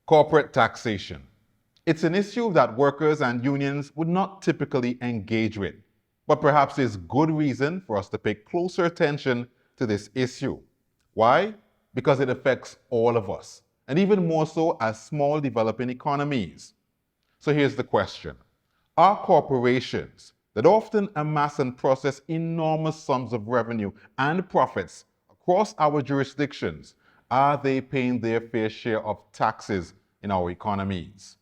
Corporate taxation. It's an issue that workers and unions would not typically engage with, but perhaps there's good reason for us to pay closer attention to this issue. Why? Because it affects all of us, and even more so as small developing economies. So here's the question. Are corporations that often amass and process enormous sums of revenue and profits across our jurisdictions, are they paying their fair share of taxes in our economies?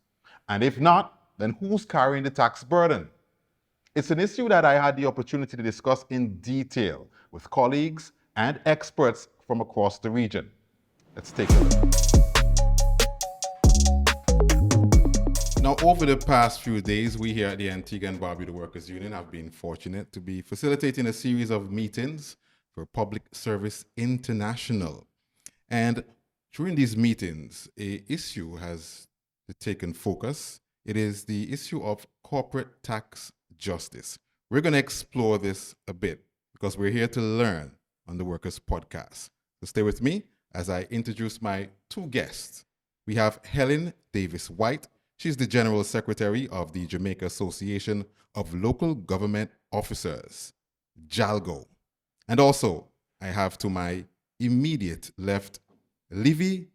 And if not, then who's carrying the tax burden? It's an issue that I had the opportunity to discuss in detail with colleagues and experts from across the region. Let's take a look. Now, over the past few days, we here at the Antigua and Barbuda Workers Union have been fortunate to be facilitating a series of meetings for Public Service International. And during these meetings, an issue has taken focus. It is the issue of corporate tax justice. We're going to explore this a bit because we're here to learn on the Workers Podcast. So stay with me as I introduce my two guests. We have Helen Davis Whyte. She's the General Secretary of the Jamaica Association of Local Government Officers, JALGO. And also, I have to my immediate left, Livy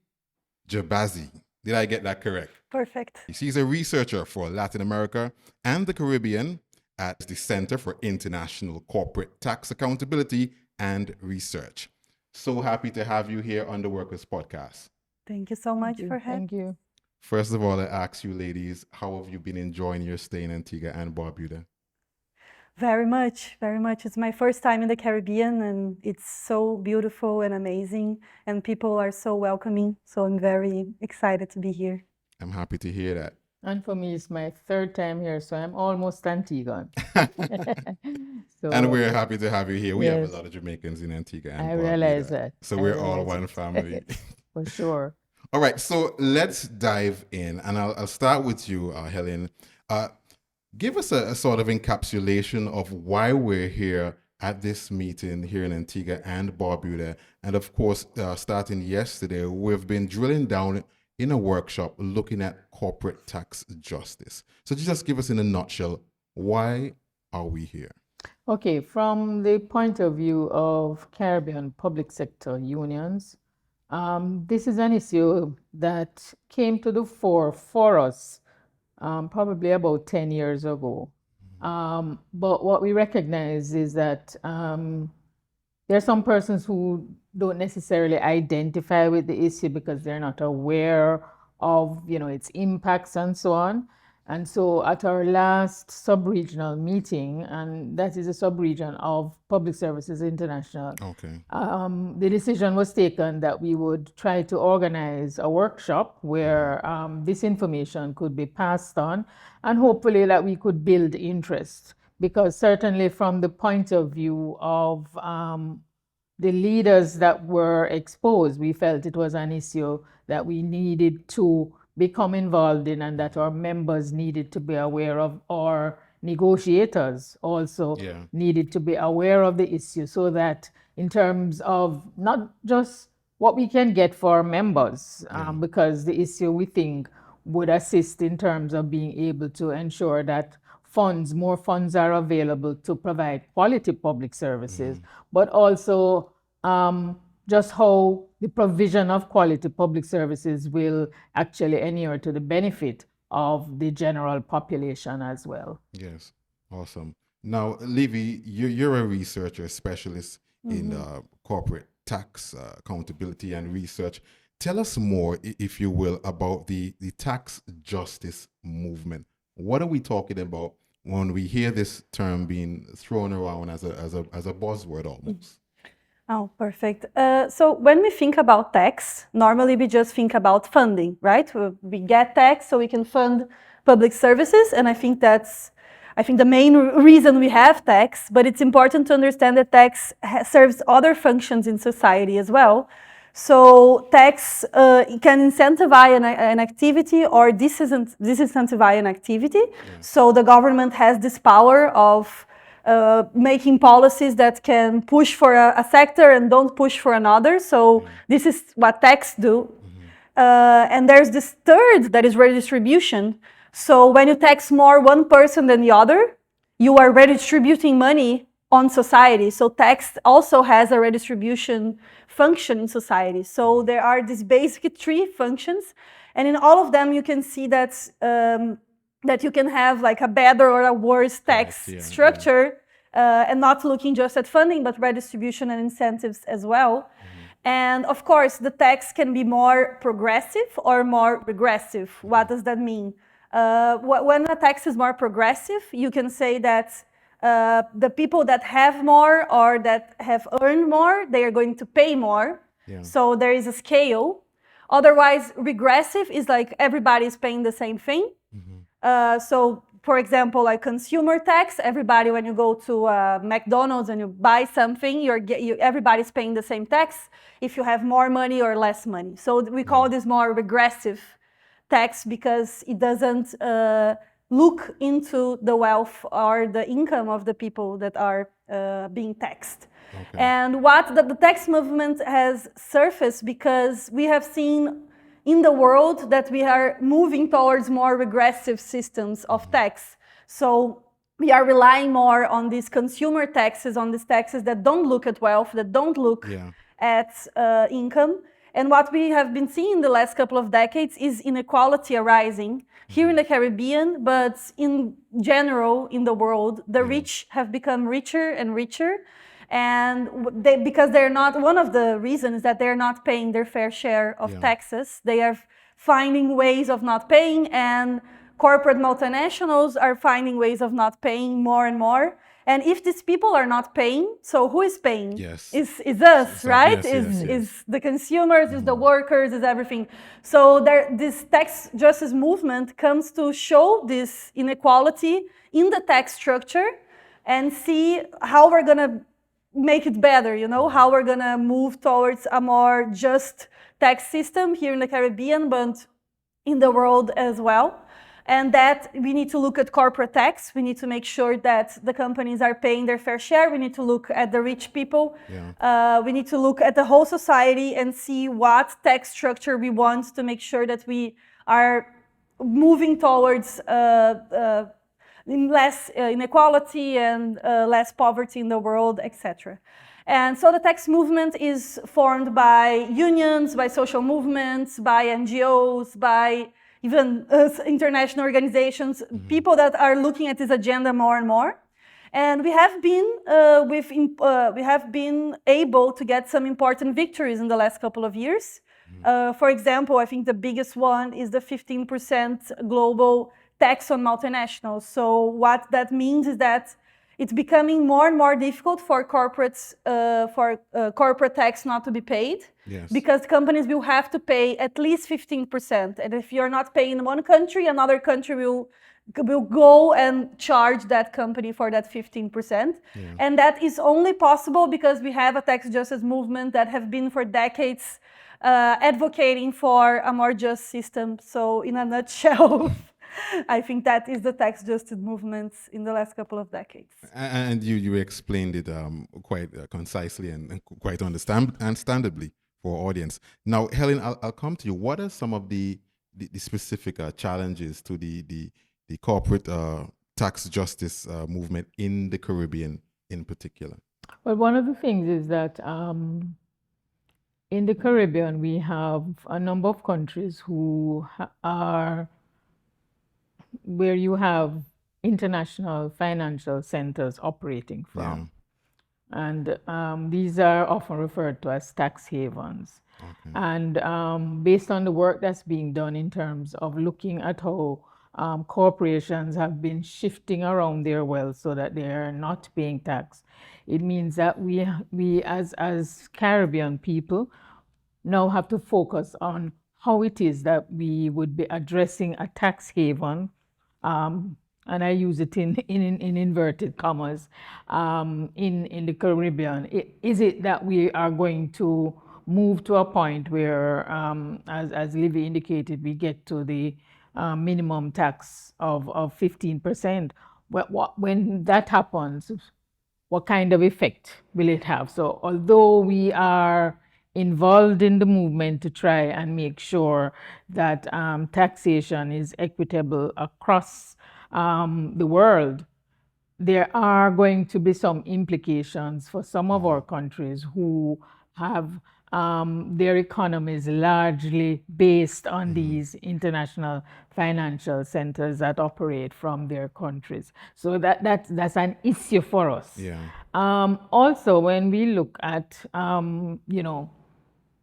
Gerbase. Did I get that correct? Perfect. She's a researcher for Latin America and the Caribbean at the Center for International Corporate Tax Accountability and Research. So happy to have you here on the Workers Podcast. Thank you so much for having me. Thank you. First of all, I ask you ladies, how have you been enjoying your stay in Antigua and Barbuda? Very much, very much. It's my first time in the Caribbean and it's so beautiful and amazing and people are so welcoming. So I'm very excited to be here. I'm happy to hear that. And for me, it's my third time here, so I'm almost Antiguan. And we're happy to have you here. We have Yes. a lot of Jamaicans in Antigua and I Barbuda. realize that. So I we're all realize one it. family. For sure. All right, so let's dive in. And I'll start with you, Helen. Give us a sort of encapsulation of why we're here at this meeting here in Antigua and Barbuda. And of course, starting yesterday, we've been drilling down in a workshop looking at corporate tax justice. So just give us in a nutshell, why are we here? Okay, from the point of view of Caribbean public sector unions, this is an issue that came to the fore for us probably about 10 years ago. But what we recognize is that there are some persons who don't necessarily identify with the issue because they're not aware of, its impacts and so on. And so at our last sub-regional meeting, and that is a sub-region of Public Services International, Okay. the decision was taken that we would try to organize a workshop where this information could be passed on and hopefully that we could build interest. Because certainly from the point of view of the leaders that were exposed, we felt it was an issue that we needed to become involved in and that our members needed to be aware of, or negotiators also needed to be aware of the issue, so that in terms of not just what we can get for our members, because the issue we think would assist in terms of being able to ensure that more funds are available to provide quality public services, but also just how the provision of quality public services will actually inure to the benefit of the general population as well. Yes, awesome. Now, Livy, you're a researcher, specialist in corporate tax accountability and research. Tell us more, if you will, about the tax justice movement. What are we talking about when we hear this term being thrown around as a buzzword almost? Oh, perfect. So when we think about tax, normally we just think about funding, right? We get tax so we can fund public services, and I think that's the main reason we have tax, but it's important to understand that tax serves other functions in society as well. So tax can incentivize an activity or disincentivize an activity. So the government has this power of making policies that can push for a sector and don't push for another. So this is what tax do. And there's this third that is redistribution. So when you tax more one person than the other, you are redistributing money on society. So tax also has a redistribution function in society. So there are these basic three functions, and in all of them you can see that that you can have like a better or a worse tax structure, and not looking just at funding, but redistribution and incentives as well. And of course, the tax can be more progressive or more regressive. What does that mean? When a tax is more progressive, you can say that the people that have more or that have earned more, they are going to pay more. So there is a scale. Otherwise, regressive is like everybody is paying the same thing. So, for example, like consumer tax, everybody, when you go to McDonald's and you buy something, everybody's paying the same tax if you have more money or less money. So we call this more regressive tax because it doesn't look into the wealth or the income of the people that are being taxed. And what the tax movement has surfaced because we have seen in the world that we are moving towards more regressive systems of tax. So we are relying more on these consumer taxes, on these taxes that don't look at wealth, that don't look at income. And what we have been seeing in the last couple of decades is inequality arising here in the Caribbean, but in general in the world. The rich have become richer and richer. And because they're not, one of the reasons is that they're not paying their fair share of taxes. They are finding ways of not paying, and corporate multinationals are finding ways of not paying more and more. And if these people are not paying, so who is paying? Is us, right? Is the consumers, is the workers, is everything. So this tax justice movement comes to show this inequality in the tax structure and see how we're going to make it better, you know, how we're gonna move towards a more just tax system here in the Caribbean, but in the world as well. And that we need to look at corporate tax. We need to make sure that the companies are paying their fair share. We need to look at the rich people. We need to look at the whole society and see what tax structure we want to make sure that we are moving towards less inequality and less poverty in the world, etc. And so the tax movement is formed by unions, by social movements, by NGOs, by even international organizations, people that are looking at this agenda more and more. And we have been able to get some important victories in the last couple of years. For example, I think the biggest one is the 15% global tax on multinationals. So what that means is that it's becoming more and more difficult for corporates, corporate tax not to be paid, because companies will have to pay at least 15%. And if you're not paying in one country, another country will go and charge that company for that 15%. And that is only possible because we have a tax justice movement that have been for decades advocating for a more just system. So in a nutshell, I think that is the tax justice movement in the last couple of decades. And you explained it quite concisely and quite understandably for our audience. Now, Helen, I'll come to you. What are some of the specific challenges to the corporate tax justice movement in the Caribbean in particular? Well, one of the things is that in the Caribbean, we have a number of countries who are where you have international financial centers operating from. And these are often referred to as tax havens. And based on the work that's being done in terms of looking at how corporations have been shifting around their wealth so that they are not paying tax, it means that we as Caribbean people now have to focus on how it is that we would be addressing a tax haven, and I use it in inverted commas, in the Caribbean. Is it that we are going to move to a point where, as Livy indicated, we get to the minimum tax of 15%? When that happens, what kind of effect will it have? So although we are involved in the movement to try and make sure that taxation is equitable across the world. There are going to be some implications for some of our countries who have their economies largely based on these international financial centers that operate from their countries. So that's an issue for us. Yeah. Also, when we look at,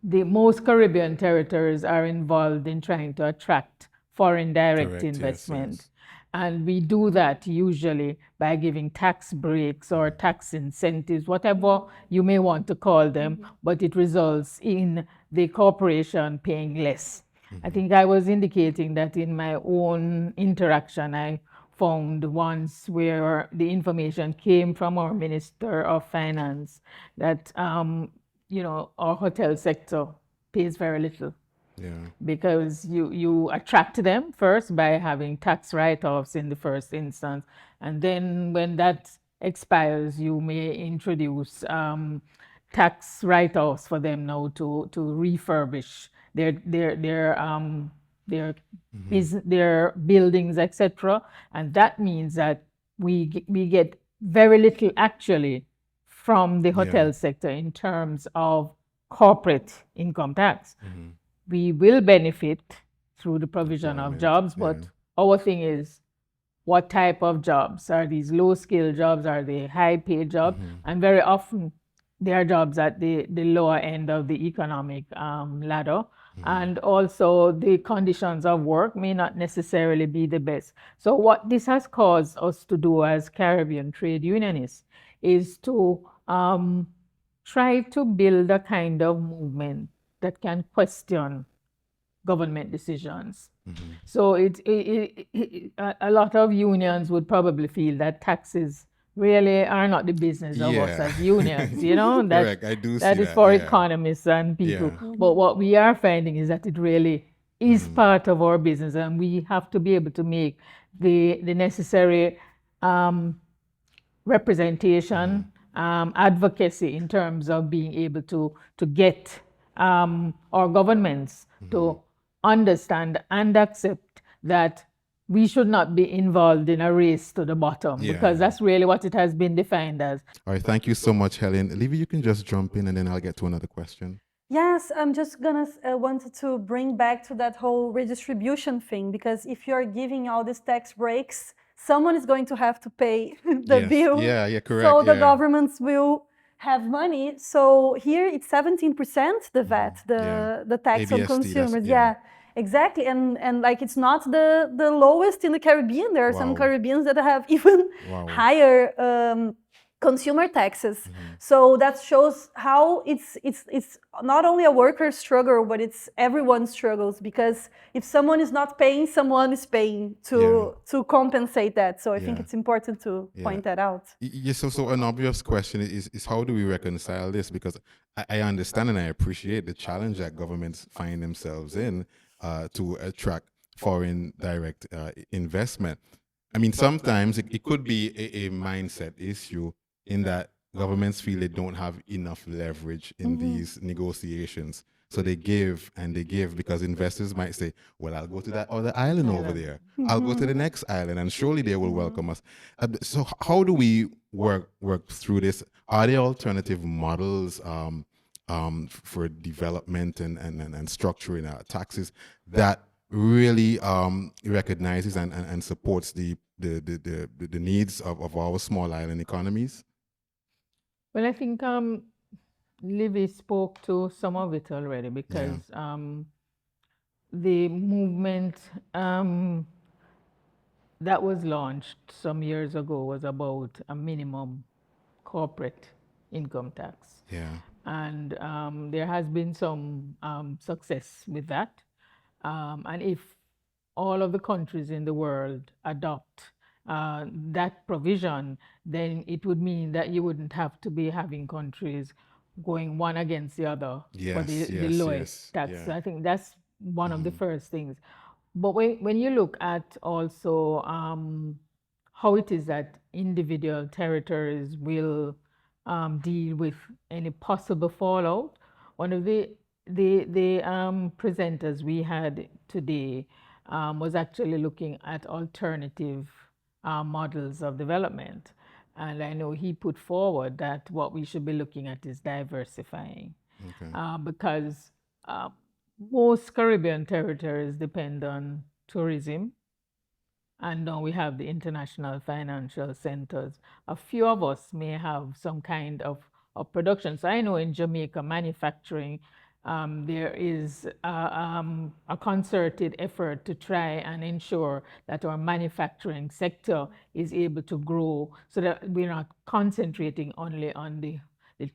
the most Caribbean territories are involved in trying to attract foreign direct Correct. Yes, investment. yes. And we do that usually by giving tax breaks or tax incentives, whatever you may want to call them, but it results in the corporation paying less. I think I was indicating that in my own interaction, I found once where the information came from our Minister of Finance that, our hotel sector pays very little Yeah. because you attract them first by having tax write-offs in the first instance, and then when that expires, you may introduce tax write-offs for them now to refurbish their buildings, etc. And that means that we get very little actually from the Yeah. hotel sector in terms of corporate income tax. We will benefit through the provision of Employment, jobs, yeah. but our thing is, what type of jobs? Are these low-skilled jobs? Are they high-paid jobs? And very often, they are jobs at the lower end of the economic ladder. And also, the conditions of work may not necessarily be the best. So what this has caused us to do as Caribbean trade unionists is to try to build a kind of movement that can question government decisions. So a lot of unions would probably feel that taxes really are not the business of us Yeah. as unions, that Correct. I do see that is that, for yeah. economists and people. Yeah. But what we are finding is that it really is part of our business, and we have to be able to make the necessary representation, advocacy in terms of being able to get our governments to understand and accept that we should not be involved in a race to the bottom, Yeah. because that's really what it has been defined as. All right. Thank you so much, Helen. Livy, you can just jump in and then I'll get to another question. Yes, I'm just gonna wanted to bring back to that whole redistribution thing, because if you're giving all these tax breaks, someone is going to have to pay the Yes. bill. Yeah, correct. So the yeah. governments will have money. So here it's 17% the VAT, the tax on ABST, that's- consumers. yeah. Yeah, exactly. And like it's not the lowest in the Caribbean. There are some Wow. Caribbeans that have even Wow. higher consumer taxes. So that shows how it's not only a worker struggle, but it's everyone's struggles, because if someone is not paying, someone is paying to compensate that. So I think Yeah. it's important to point that out. Yes, so an obvious question is how do we reconcile this? Because I understand and I appreciate the challenge that governments find themselves in to attract foreign direct investment. I mean, sometimes it could be a mindset issue in that governments feel they don't have enough leverage in these negotiations. So they give and they give because investors might say, well, I'll go to that other island over there. I'll go to the next island and surely they will welcome us. So how do we work through this? Are there alternative models for development and structuring taxes that really recognizes and supports the needs of our small island economies? Well, I think Livy spoke to some of it already, because the movement that was launched some years ago was about a minimum corporate income tax. Yeah. And there has been some success with that. And if all of the countries in the world adopt that provision, then it would mean that you wouldn't have to be having countries going one against the other for the lowest tax. yeah. So I think that's one of the first things. But when you look at also how it is that individual territories will deal with any possible fallout, one of the presenters we had today was actually looking at alternative models of development. And I know he put forward that what we should be looking at is diversifying. Okay. Because most Caribbean territories depend on tourism, and now we have the international financial centers. A few of us may have some kind of production. So I know in Jamaica, manufacturing, there is a concerted effort to try and ensure that our manufacturing sector is able to grow so that we're not concentrating only on the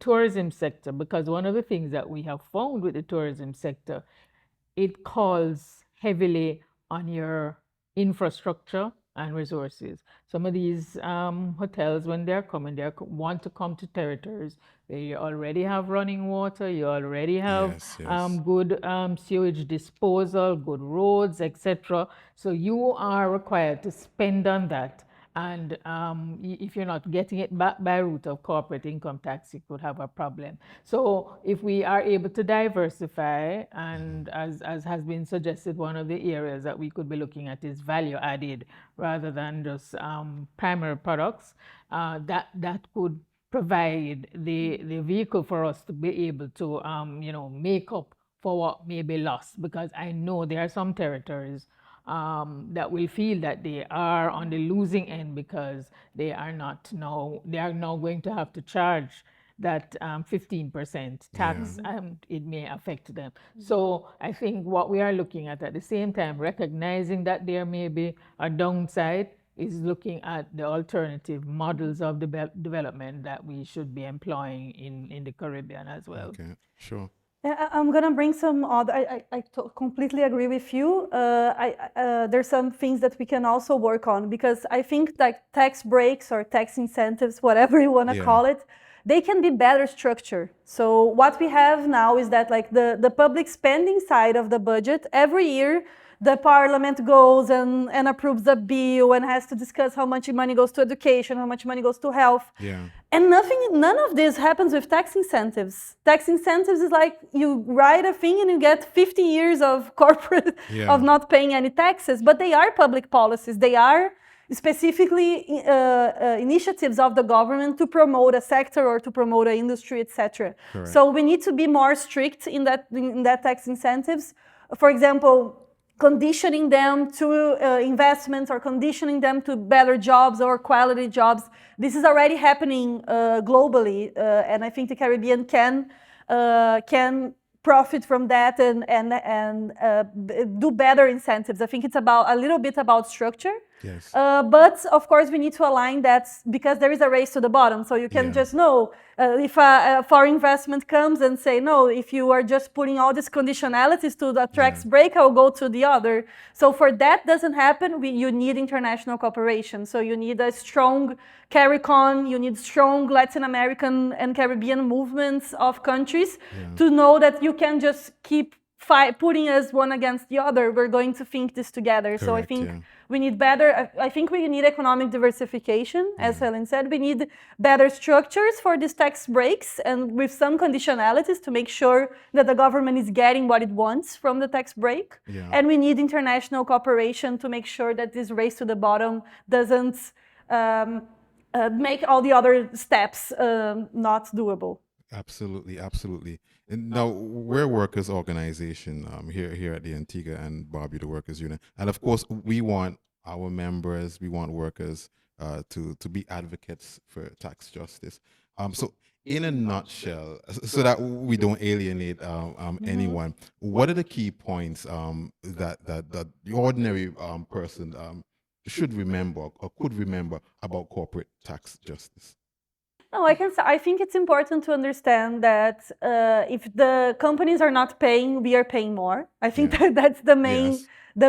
tourism sector. Because one of the things that we have found with the tourism sector, it calls heavily on your infrastructure and resources. Some of these hotels, when they're coming, they want to come to territories where you already have running water, you already have Yes, yes. good sewage disposal, good roads, etc. So you are required to spend on that. And if you're not getting it back by route of corporate income tax, you could have a problem. So if we are able to diversify, and as has been suggested, one of the areas that we could be looking at is value added rather than just primary products, that could provide the vehicle for us to be able to make up for what may be lost. Because I know there are some territories that will feel that they are on the losing end because they are now going to have to charge that 15% tax. It may affect them. So I think what we are looking at the same time, recognizing that there may be a downside, is looking at the alternative models of development that we should be employing in the Caribbean as well. Okay, sure. Yeah, I'm gonna bring some other. I completely agree with you. There's some things that we can also work on, because I think like tax breaks or tax incentives, whatever you want to call it, they can be better structured. So what we have now is that like the public spending side of the budget, every year the parliament goes and approves a bill and has to discuss how much money goes to education, how much money goes to health. Yeah. And none of this happens with tax incentives. Tax incentives is like you write a thing and you get 50 years of corporate of not paying any taxes, but they are public policies. They are specifically initiatives of the government to promote a sector or to promote an industry, etc. So we need to be more strict in that tax incentives. For example, conditioning them to investments or conditioning them to better jobs or quality jobs. This is already happening globally, and I think the Caribbean can profit from that and do better incentives. I think it's a little bit about structure. Yes. But of course, we need to align that, because there is a race to the bottom. So you can just know if a foreign investment comes and say, no, if you are just putting all these conditionalities to the tax break, I'll go to the other. So for that doesn't happen, you need international cooperation. So you need a strong CARICOM, you need strong Latin American and Caribbean movements of countries to know that you can just keep putting us one against the other. We're going to think this together. So I think we need better, I think we need economic diversification, as Helen said. We need better structures for these tax breaks and with some conditionalities to make sure that the government is getting what it wants from the tax break. And we need international cooperation to make sure that this race to the bottom doesn't make all the other steps not doable. Absolutely, absolutely. And now we're a workers' organization here at the Antigua and Barbuda Workers Union, and of course we want our members, we want workers to be advocates for tax justice. So in a nutshell, so that we don't alienate anyone, what are the key points that the ordinary person should remember or could remember about corporate tax justice? No, I think it's important to understand that if the companies are not paying, we are paying more. I think that's the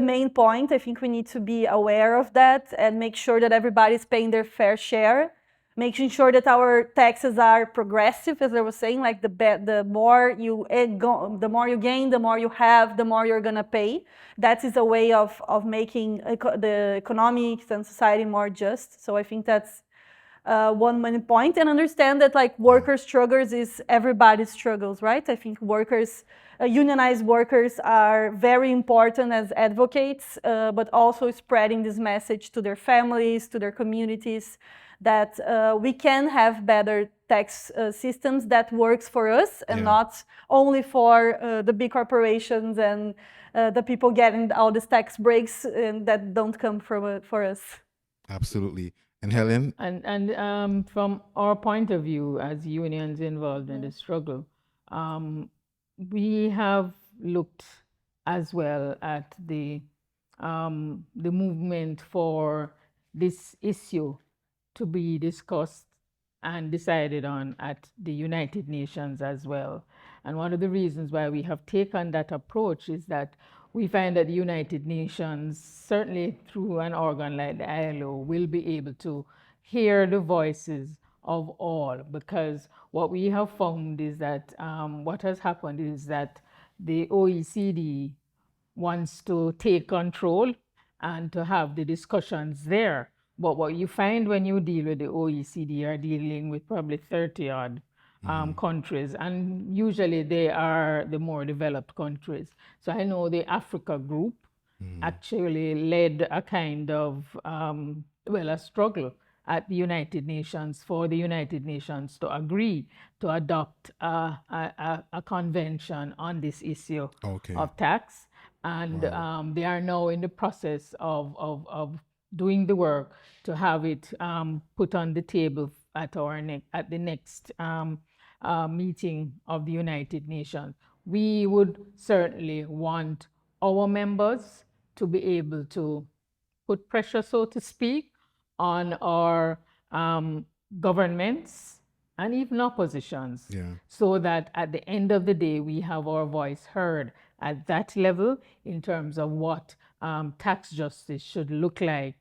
main point. I think we need to be aware of that and make sure that everybody's paying their fair share, making sure that our taxes are progressive, as I was saying, like the more you gain, the more you have, the more you're gonna pay. That is a way of making the economics and society more just. So I think that's one main point, and understand that like worker struggles is everybody's struggles, right? I think unionized workers are very important as advocates, but also spreading this message to their families, to their communities, that we can have better tax systems that works for us and not only for the big corporations and the people getting all these tax breaks that don't come from for us. Absolutely. And Helen? And from our point of view as unions involved in the struggle, we have looked as well at the movement for this issue to be discussed and decided on at the United Nations as well. And one of the reasons why we have taken that approach is that we find that the United Nations, certainly through an organ like the ILO, will be able to hear the voices of all, because what we have found is that what has happened is that the OECD wants to take control and to have the discussions there. But what you find when you deal with the OECD, you're dealing with probably 30 odd countries, and usually they are the more developed countries. So I know the Africa group actually led a kind of, a struggle at the United Nations for the United Nations to agree to adopt a convention on this issue of tax. And they are now in the process of doing the work to have it put on the table at the next meeting of the United Nations. We would certainly want our members to be able to put pressure, so to speak, on our governments and even oppositions, so that at the end of the day, we have our voice heard at that level in terms of what tax justice should look like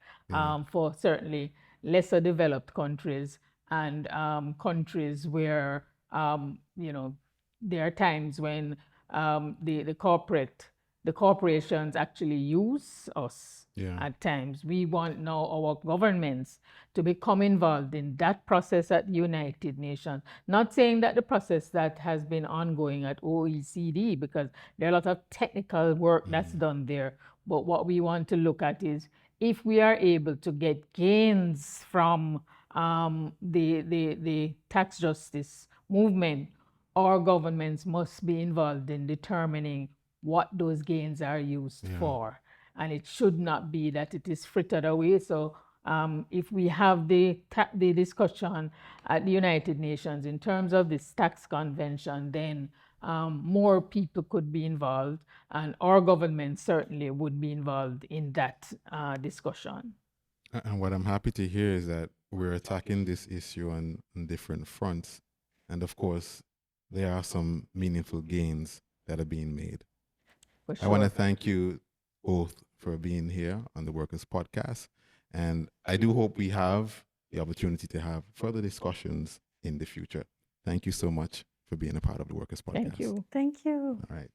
for certainly lesser developed countries and countries where, there are times when the corporations actually use us at times. We want now our governments to become involved in that process at the United Nations. Not saying that the process that has been ongoing at OECD, because there are a lot of technical work that's done there. But what we want to look at is if we are able to get gains from the tax justice movement, our governments must be involved in determining what those gains are used for. And it should not be that it is frittered away. So if we have the discussion at the United Nations in terms of this tax convention, then more people could be involved, and our government certainly would be involved in that discussion. And what I'm happy to hear is that we're attacking this issue on different fronts. And of course, there are some meaningful gains that are being made. For sure. I want to thank you both for being here on the Workers Podcast. And I do hope we have the opportunity to have further discussions in the future. Thank you so much for being a part of the Workers Podcast. Thank you. Thank you. All right.